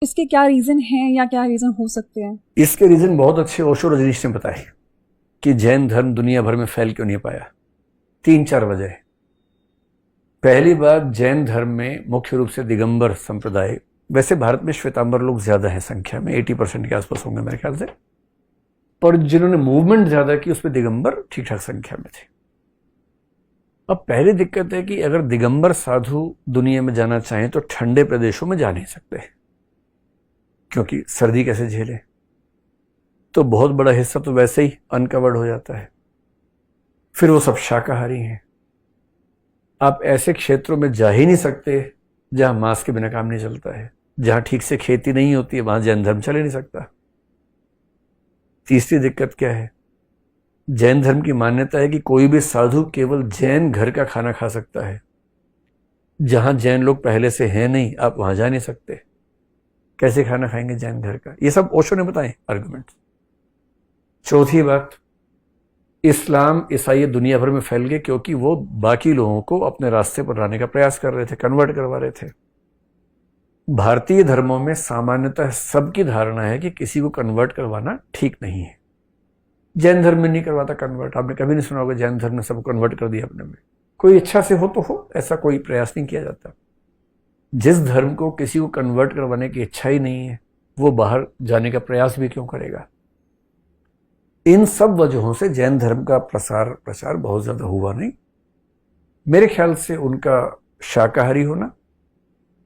इसके क्या रीजन हैं या क्या रीजन हो सकते हैं? इसके रीजन बहुत अच्छे ओशो रजनीश ने बताए कि जैन धर्म दुनिया भर में फैल क्यों नहीं पाया। 3-4 वजह। पहली बात, जैन धर्म में मुख्य रूप से दिगंबर संप्रदाय, वैसे भारत में श्वेतांबर लोग ज्यादा हैं संख्या में, 80% के आसपास होंगे मेरे ख्याल से, पर जिन्होंने मूवमेंट ज्यादा की उसमें दिगंबर ठीक ठाक संख्या में थे। अब पहली दिक्कत है कि अगर दिगंबर साधु दुनिया में जाना चाहें तो ठंडे प्रदेशों में जा नहीं सकते, क्योंकि सर्दी कैसे झेले, तो बहुत बड़ा हिस्सा तो वैसे ही अनकवर्ड हो जाता है। फिर वो सब शाकाहारी हैं। आप ऐसे क्षेत्रों में जा ही नहीं सकते जहां मांस के बिना काम नहीं चलता है, जहां ठीक से खेती नहीं होती है, वहां जैन धर्म चल ही नहीं सकता। तीसरी दिक्कत क्या है, जैन धर्म की मान्यता है कि कोई भी साधु केवल जैन घर का खाना खा सकता है। जहां जैन लोग पहले से हैं नहीं, आप वहां जा नहीं सकते। कैसे खाना खाएंगे जैन घर का? ये सब ओशो ने बताए आर्गुमेंट। चौथी बात, इस्लाम ईसाई दुनिया भर में फैल गए क्योंकि वो बाकी लोगों को अपने रास्ते पर लाने का प्रयास कर रहे थे, कन्वर्ट करवा रहे थे। भारतीय धर्मों में सामान्यतः सबकी धारणा है कि किसी को कन्वर्ट करवाना ठीक नहीं है। जैन धर्म में नहीं करवाता कन्वर्ट। आपने कभी नहीं सुना होगा जैन धर्म ने सबको कन्वर्ट कर दिया अपने में। कोई इच्छा से हो तो हो, ऐसा कोई प्रयास नहीं किया जाता। जिस धर्म को किसी को कन्वर्ट करवाने की इच्छा ही नहीं है, वो बाहर जाने का प्रयास भी क्यों करेगा? इन सब वजहों से जैन धर्म का प्रचार बहुत ज्यादा हुआ नहीं। मेरे ख्याल से उनका शाकाहारी होना,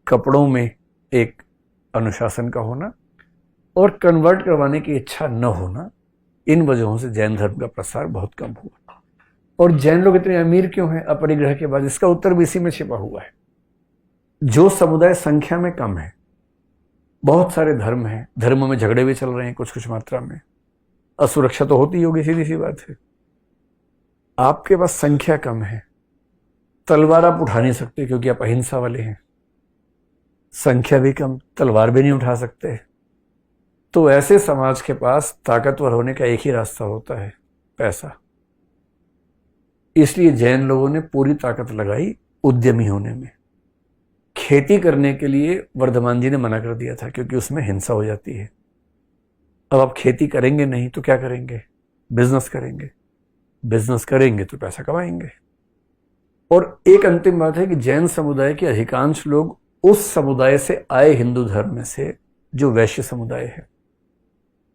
कपड़ों में एक अनुशासन का होना और कन्वर्ट करवाने की इच्छा न होना, इन वजहों से जैन धर्म का प्रसार बहुत कम हुआ। और जैन लोग इतने अमीर क्यों हैं अपरिग्रह के बाद? इसका उत्तर भी इसी में छिपा हुआ है। जो समुदाय संख्या में कम है, बहुत सारे धर्म हैं, धर्मों में झगड़े भी चल रहे हैं कुछ कुछ मात्रा में, असुरक्षा तो होती होगी, सीधी सी बात है। आपके पास संख्या कम है, तलवार आप उठा नहीं सकते क्योंकि आप अहिंसा वाले हैं। संख्या भी कम, तलवार भी नहीं उठा सकते। तो ऐसे समाज के पास ताकतवर होने का एक ही रास्ता होता है, पैसा। इसलिए जैन लोगों ने पूरी ताकत लगाई उद्यमी होने में। खेती करने के लिए वर्धमान जी ने मना कर दिया था क्योंकि उसमें हिंसा हो जाती है। अब आप खेती करेंगे नहीं तो क्या करेंगे? बिजनेस करेंगे। बिजनेस करेंगे तो पैसा कमाएंगे। और एक अंतिम बात है कि जैन समुदाय के अधिकांश लोग उस समुदाय से आए हिंदू धर्म में से जो वैश्य समुदाय है।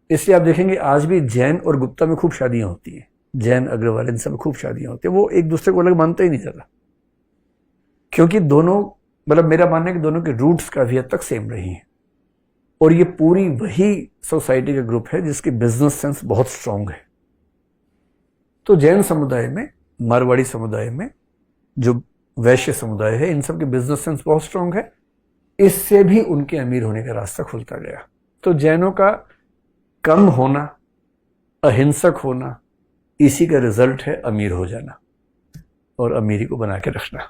इसलिए आप देखेंगे आज भी जैन और गुप्ता में खूब शादियां होती हैं, जैन अग्रवाल इन सब खूब शादियां होती है। वो एक दूसरे को अलग मानते ही नहीं ज्यादा, क्योंकि दोनों, मतलब मेरा मानना है कि दोनों के रूट्स काफी हद तक सेम रही हैं। और ये पूरी वही सोसाइटी का ग्रुप है जिसकी बिजनेस सेंस बहुत स्ट्रांग है। तो जैन समुदाय में, मारवाड़ी समुदाय में, जो वैश्य समुदाय है, इन सब की बिजनेस सेंस बहुत स्ट्रांग है। इससे भी उनके अमीर होने का रास्ता खुलता गया। तो जैनों का कम होना, अहिंसक होना, इसी का रिजल्ट है अमीर हो जाना और अमीरी को बना के रखना।